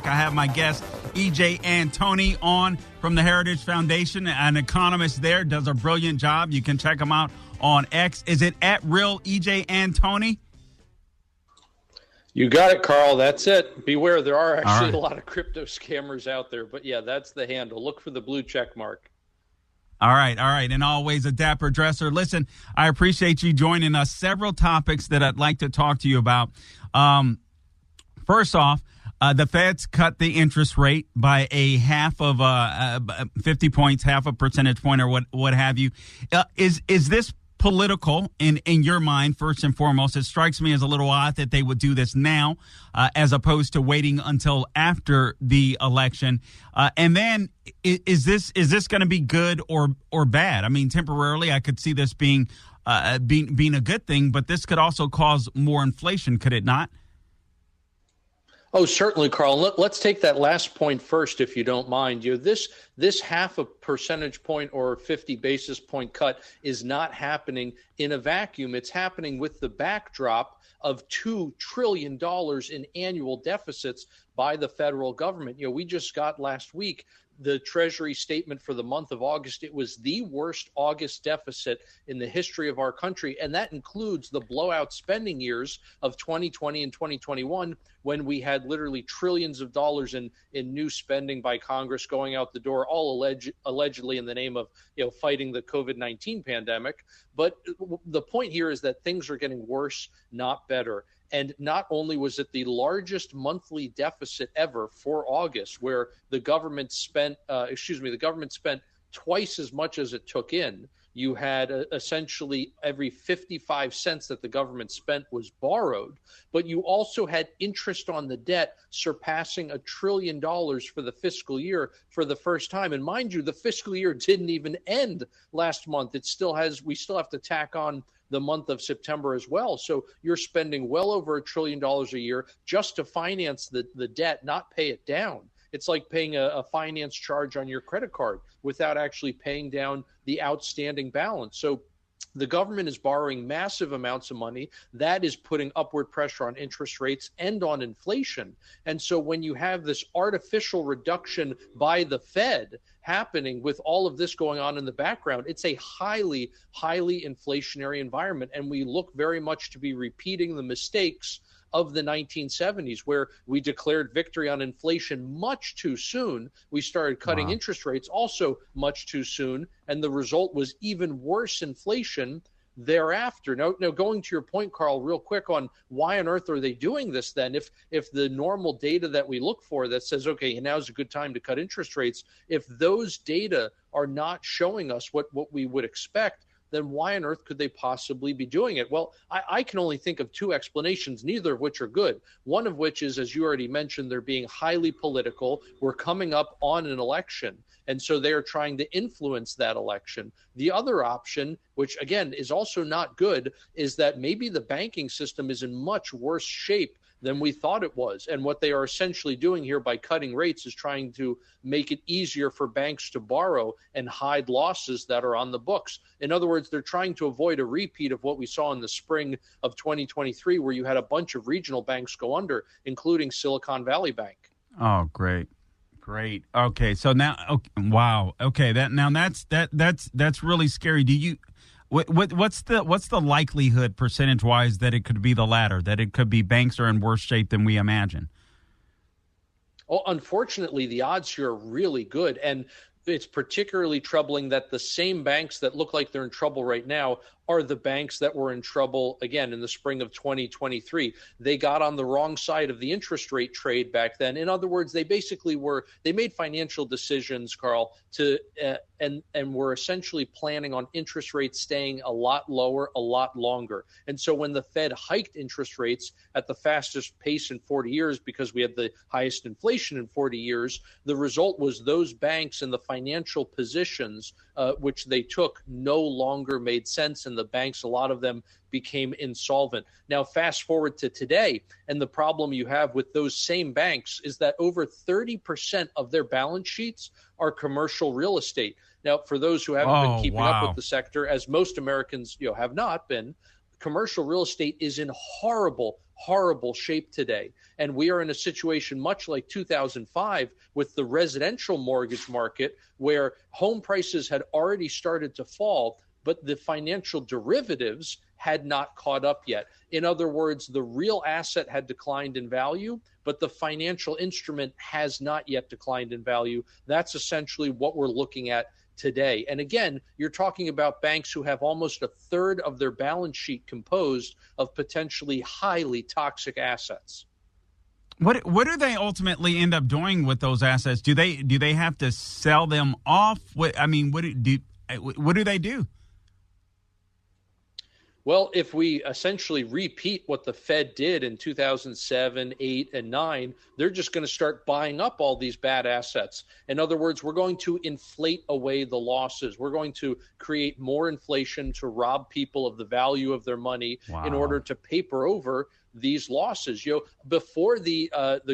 I have my guest, E.J. Antoni, on from the Heritage Foundation, an economist there, does a brilliant job. You can check him out on X. Is it at Real E.J. Antoni? You got it, Carl. That's it. Beware, there are actually a lot of crypto scammers out there. But, yeah, that's the handle. Look for the blue check mark. All right. And always a dapper dresser. Listen, I appreciate you joining us. Several topics that I'd like to talk to you about. First off, the Fed's cut the interest rate by a half of 50 points, half a percentage point, or what have you. Is this political in your mind? First and foremost, it strikes me as a little odd that they would do this now, as opposed to waiting until after the election. And then, is this going to be good or bad? I mean, temporarily, I could see this being a good thing, but this could also cause more inflation, could it not? Oh, certainly, Carl. Let's take that last point first, if you don't mind. This half a percentage point or 50 basis point cut is not happening in a vacuum. It's happening with the backdrop of $2 trillion in annual deficits by the federal government. We just got last week the Treasury statement for the month of August. It was the worst August deficit in the history of our country, and that includes the blowout spending years of 2020 and 2021, when we had literally trillions of dollars in new spending by Congress going out the door, all allegedly in the name of fighting the COVID-19 pandemic. But the point here is that things are getting worse, not better. And not only was it the largest monthly deficit ever for August, where the government spent twice as much as it took in. You had essentially every 55 cents that the government spent was borrowed, but you also had interest on the debt surpassing $1 trillion for the fiscal year for the first time. And mind you, the fiscal year didn't even end last month. We still have to tack on the month of September as well. So you're spending well over $1 trillion a year just to finance the debt, not pay it down. It's like paying a finance charge on your credit card without actually paying down the outstanding balance. So the government is borrowing massive amounts of money. That is putting upward pressure on interest rates and on inflation. And so when you have this artificial reduction by the Fed happening with all of this going on in the background, it's a highly, highly inflationary environment. And we look very much to be repeating the mistakes of the 1970s, where we declared victory on inflation much too soon. We started cutting interest rates also much too soon, and the result was even worse inflation thereafter. Now, going to your point, Carl, real quick on why on earth are they doing this then? If the normal data that we look for that says, okay, now's a good time to cut interest rates, if those data are not showing us what we would expect, then why on earth could they possibly be doing it? Well, I can only think of two explanations, neither of which are good. One of which is, as you already mentioned, they're being highly political. We're coming up on an election, and so they're trying to influence that election. The other option, which again is also not good, is that maybe the banking system is in much worse shape than we thought it was. And what they are essentially doing here by cutting rates is trying to make it easier for banks to borrow and hide losses that are on the books. In other words, they're trying to avoid a repeat of what we saw in the spring of 2023, where you had a bunch of regional banks go under, including Silicon Valley Bank. Oh, great. Okay, so now, wow. Okay, that's really scary. Do you? What's the likelihood percentage-wise that it could be the latter, that it could be banks are in worse shape than we imagine? Oh, unfortunately, the odds here are really good. And it's particularly troubling that the same banks that look like they're in trouble right now are the banks that were in trouble, again, in the spring of 2023. They got on the wrong side of the interest rate trade back then. In other words, they made financial decisions, Carl, and were essentially planning on interest rates staying a lot lower, a lot longer. And so when the Fed hiked interest rates at the fastest pace in 40 years, because we had the highest inflation in 40 years, the result was those banks and the financial positions which they took no longer made sense, and the banks, a lot of them, became insolvent. Now, fast forward to today, and the problem you have with those same banks is that over 30% of their balance sheets are commercial real estate. Now, for those who haven't been keeping up with the sector, as most Americans have not been, commercial real estate is in horrible shape today. And we are in a situation much like 2005 with the residential mortgage market, where home prices had already started to fall, but the financial derivatives had not caught up yet. In other words, the real asset had declined in value, but the financial instrument has not yet declined in value. That's essentially what we're looking at today. And again, you're talking about banks who have almost a third of their balance sheet composed of potentially highly toxic assets. What do they ultimately end up doing with those assets? Do they have to sell them off? What do they do? Well, if we essentially repeat what the Fed did in 2007, 8, and 9, they're just going to start buying up all these bad assets. In other words, we're going to inflate away the losses. We're going to create more inflation to rob people of the value of their money in order to paper over these losses. Before the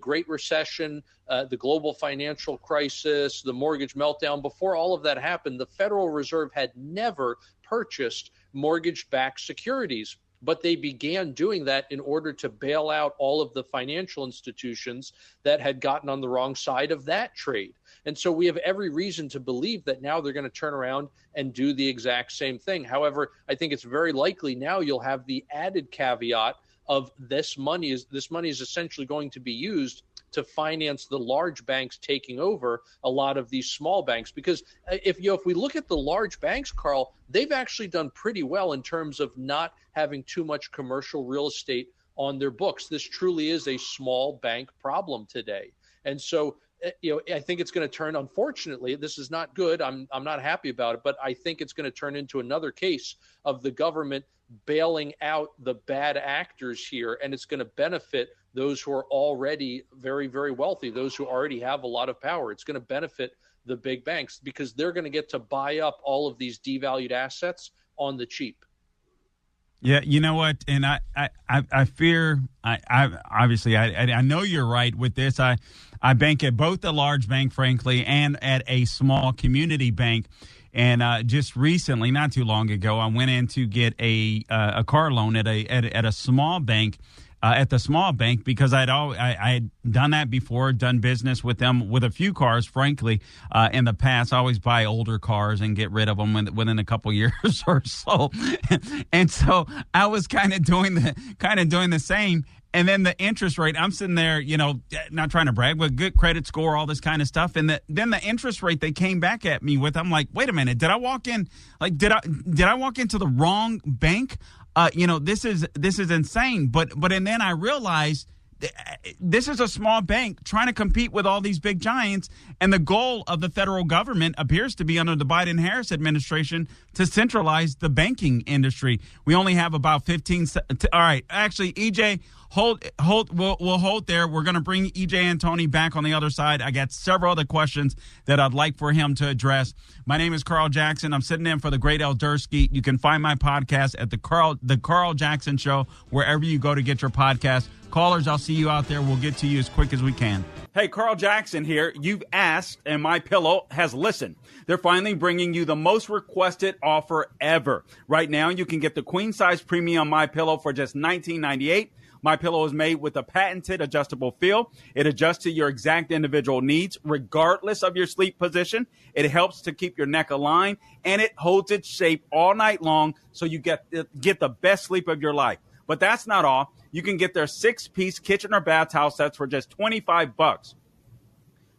Great Recession, the global financial crisis, the mortgage meltdown, before all of that happened, the Federal Reserve had never purchased mortgage-backed securities, but they began doing that in order to bail out all of the financial institutions that had gotten on the wrong side of that trade. And so we have every reason to believe that now they're going to turn around and do the exact same thing. However, I think it's very likely now you'll have the added caveat of this money is essentially going to be used to finance the large banks taking over a lot of these small banks. Because if we look at the large banks, Carl, they've actually done pretty well in terms of not having too much commercial real estate on their books. This truly is a small bank problem today. And so, I think it's going to turn, unfortunately, this is not good. I'm not happy about it, but I think it's going to turn into another case of the government bailing out the bad actors here, and it's going to benefit those who are already very, very wealthy, those who already have a lot of power. It's going to benefit the big banks because they're going to get to buy up all of these devalued assets on the cheap. Yeah, you know what? And I fear, I know you're right with this. I bank at both a large bank, frankly, and at a small community bank. And just recently, not too long ago, I went in to get a car loan at a small bank. At the small bank, because I had done that before, done business with them with a few cars, frankly, in the past. I always buy older cars and get rid of them within a couple years or so. And so I was kind of doing the same. And then the interest rate, I'm sitting there, not trying to brag, but good credit score, all this kind of stuff. And then the interest rate they came back at me with, I'm like, wait a minute, did I walk in? Like, did I walk into the wrong bank? This is insane. And then I realized this is a small bank trying to compete with all these big giants. And the goal of the federal government appears to be under the Biden-Harris administration to centralize the banking industry. We only have about 15. All right. Actually, EJ, we'll hold there. We're going to bring EJ Antoni back on the other side. I got several other questions that I'd like for him to address. My name is Carl Jackson. I'm sitting in for the great El Dursky. You can find my podcast at the Carl Jackson Show, wherever you go to get your podcast. Callers, I'll see you out there. We'll get to you as quick as we can. Hey, Carl Jackson here. You've asked, and MyPillow has listened. They're finally bringing you the most requested offer ever. Right now, you can get the queen size premium MyPillow for just $19.98. MyPillow is made with a patented adjustable feel. It adjusts to your exact individual needs, regardless of your sleep position. It helps to keep your neck aligned, and it holds its shape all night long, so you get the best sleep of your life. But that's not all. You can get their 6-piece kitchen or bath towel sets for just $25.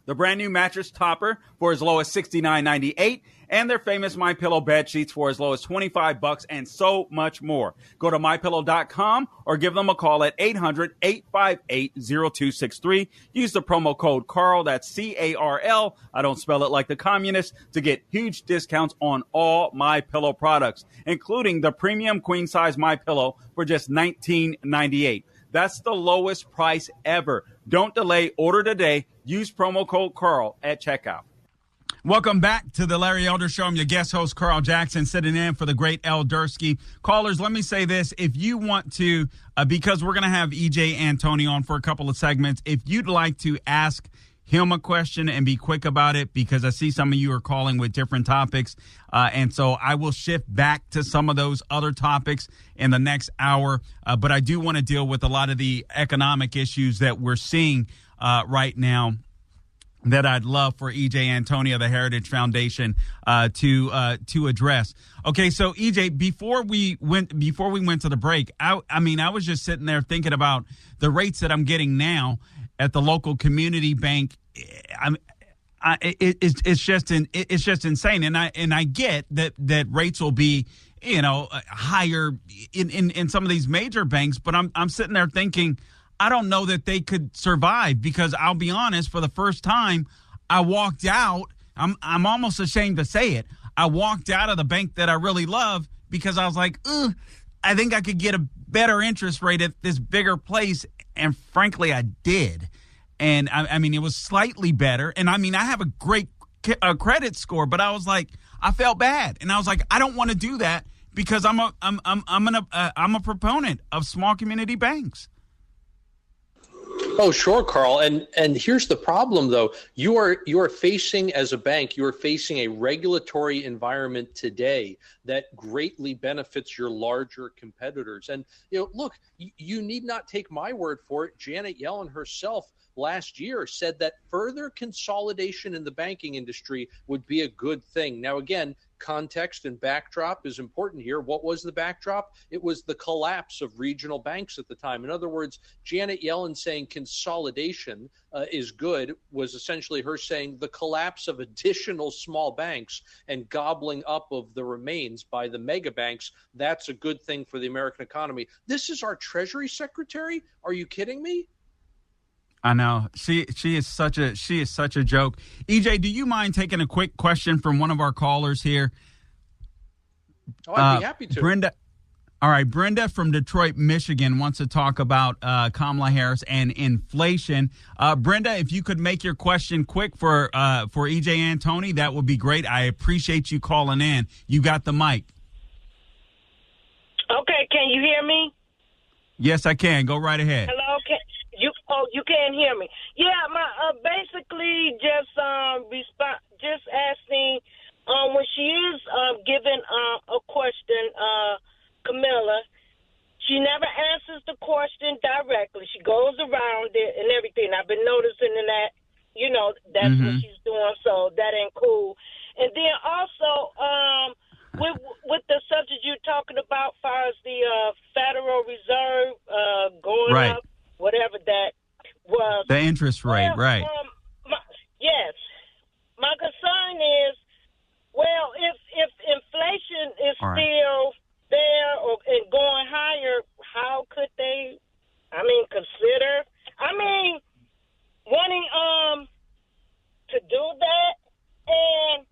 The brand new mattress topper for as low as $69.98, and their famous MyPillow bed sheets for as low as $25, and so much more. Go to MyPillow.com or give them a call at 800-858-0263. Use the promo code Carl, that's C-A-R-L, I don't spell it like the communists, to get huge discounts on all MyPillow products, including the premium queen size MyPillow for just $19.98. That's the lowest price ever. Don't delay. Order today. Use promo code Carl at checkout. Welcome back to the Larry Elder Show. I'm your guest host, Carl Jackson, sitting in for the great El Dursky. Callers, let me say this. If you want to, because we're going to have EJ Antoni on for a couple of segments, if you'd like to ask him a question and be quick about it, because I see some of you are calling with different topics. And so I will shift back to some of those other topics in the next hour. But I do want to deal with a lot of the economic issues that we're seeing right now, that I'd love for EJ Antoni of the Heritage Foundation to address. Okay, so EJ, before we went to the break, I was just sitting there thinking about the rates that I'm getting now at the local community bank. It's just insane, and I get that rates will be higher in some of these major banks, but I'm sitting there thinking, I don't know that they could survive, because I'll be honest, for the first time, I walked out. I'm almost ashamed to say it. I walked out of the bank that I really love, because I was like, I think I could get a better interest rate at this bigger place. And frankly, I did. And it was slightly better. And I have a great credit score, but I was like, I felt bad. And I was like, I don't want to do that, because I'm a proponent of small community banks. Oh, sure, Carl. And here's the problem, though. You are facing, as a bank, you are facing a regulatory environment today that greatly benefits your larger competitors. And, look, you need not take my word for it. Janet Yellen herself last year said that further consolidation in the banking industry would be a good thing. Now, again, context and backdrop is important here. What was the backdrop? It was the collapse of regional banks at the time. In other words, Janet Yellen saying consolidation is good was essentially her saying the collapse of additional small banks and gobbling up of the remains by the mega banks, that's a good thing for the American economy. This is our Treasury Secretary? Are you kidding me? I know. She is such a joke. EJ, do you mind taking a quick question from one of our callers here? Oh, I'd be happy to. Brenda. All right, Brenda from Detroit, Michigan wants to talk about Kamala Harris and inflation. Brenda, if you could make your question quick for EJ Antoni, that would be great. I appreciate you calling in. You got the mic. Okay, can you hear me? Yes, I can. Go right ahead. Hello. You can't hear me. Yeah, my basically just just asking when she is given a question, Camilla, she never answers the question directly. She goes around it and everything. I've been noticing that, that's what she's doing, so that ain't cool. And then also with the subject you're talking about, as far as the Federal Reserve going right. up, whatever that was. The interest rate, right. Yes. My concern is, if inflation is still there and going higher, how could they, consider, wanting to do that? And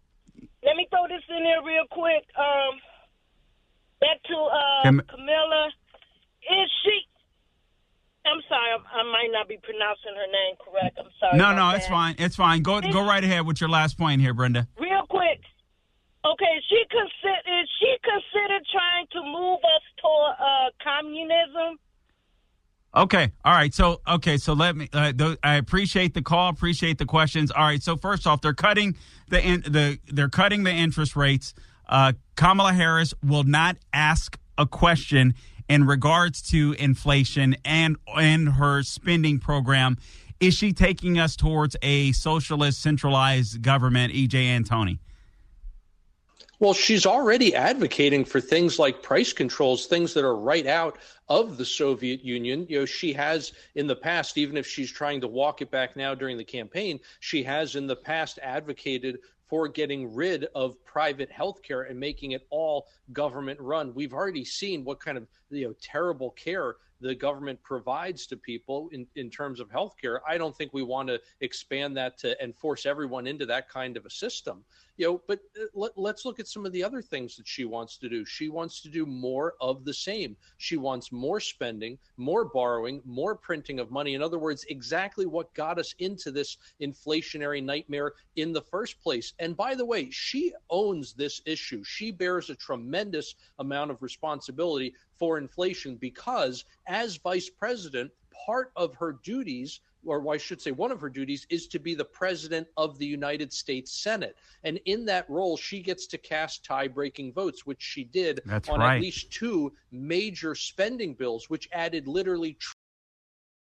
let me throw this in there real quick. Back to Camilla. Is she... I'm sorry, I might not be pronouncing her name correct. I'm sorry. No, it's fine. It's fine. Go right ahead with your last point here, Brenda. Real quick. Okay, is she considered trying to move us toward communism? Okay. All right. So let me. I appreciate the call. Appreciate the questions. All right. So first off, they're cutting they're cutting the interest rates. Kamala Harris will not ask a question in regards to inflation and her spending program. Is she taking us towards a socialist centralized government, EJ Antoni? Well, she's already advocating for things like price controls, things that are right out of the Soviet Union. She has in the past, even if she's trying to walk it back now during the campaign, she has in the past advocated for getting rid of private healthcare and making it all government run. We've already seen what kind of terrible care the government provides to people in terms of healthcare. I don't think we want to expand that and force everyone into that kind of a system. But let's look at some of the other things that she wants to do. She wants to do more of the same. She wants more spending, more borrowing, more printing of money. In other words, exactly what got us into this inflationary nightmare in the first place. And by the way, she owns this issue. She bears a tremendous amount of responsibility for inflation because as vice president, part of her duties, or I should say one of her duties, is to be the president of the United States Senate. And in that role, she gets to cast tie-breaking votes, which she did That's on right. at least 2 major spending bills, which added literally